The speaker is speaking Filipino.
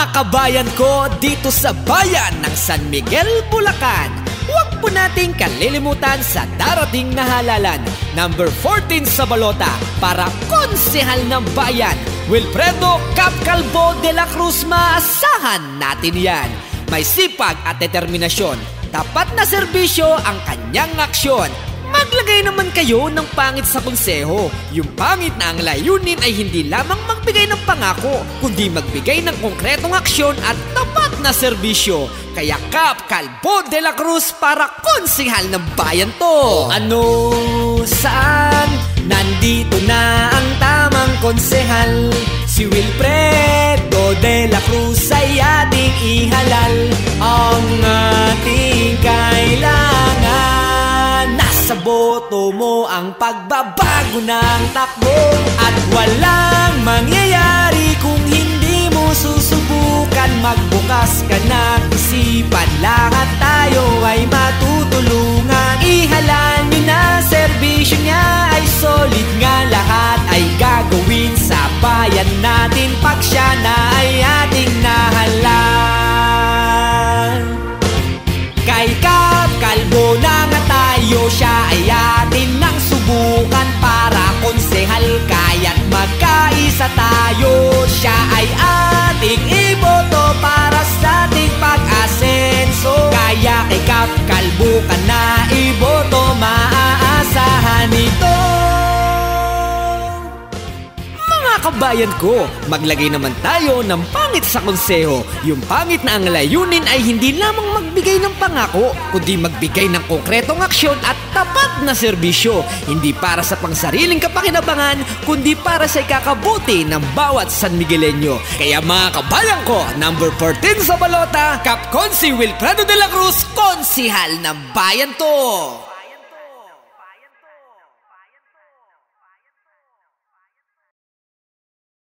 Mga kabayan ko dito sa bayan ng San Miguel, Bulacan, huwag po nating kalilimutan sa darating na halalan. Number 14 sa balota para konsehal ng bayan, Wilfredo Cap Calvo de la Cruz. Maasahan natin yan. May sipag at determinasyon, tapat na serbisyo ang kanyang aksyon. Maglagay naman kayo ng pangit sa konseho. Yung pangit na ang layunin ay hindi lamang magbigay ng pangako, kundi magbigay ng konkretong aksyon at tapat na serbisyo. Kaya Cap Calvo de la Cruz para konsehal ng bayan to. Ano, saan, nandito na ang tamang konsehal. Si Wilfredo de la Cruz ay ating ihalal. Ang ating kailangan, nasa boto mo ang pagbabago ng takbo. At walang mangyayari kung hindi mo susubukan. Magbukas ka ng isipan, lahat tayo ay matutulungan. Ihalal nyo na, serbisyo niya ay solid nga. Lahat ay gagawin sa bayan natin pag siya na ay ating nahalal. Kay Cap Calvo na nga tayo, siya ay atin nang subukan. Para konsehal kaya't magkaisa tayo. Siya ay ating iboto para sa ating pag-asenso. Kaya kay Cap Calvo ka na iboto, maaasahan ito. Kabayan ko, maglagay naman tayo ng pangit sa konseho. Yung pangit na ang layunin ay hindi lamang magbigay ng pangako, kundi magbigay ng konkretong aksyon at tapat na serbisyo. Hindi para sa pangsariling kapakinabangan, kundi para sa ikakabuti ng bawat San Miguelenyo. Kaya mga kabayan ko, number 14 sa balota, Cap Consi Wilfredo de la Cruz, konsehal ng bayan to.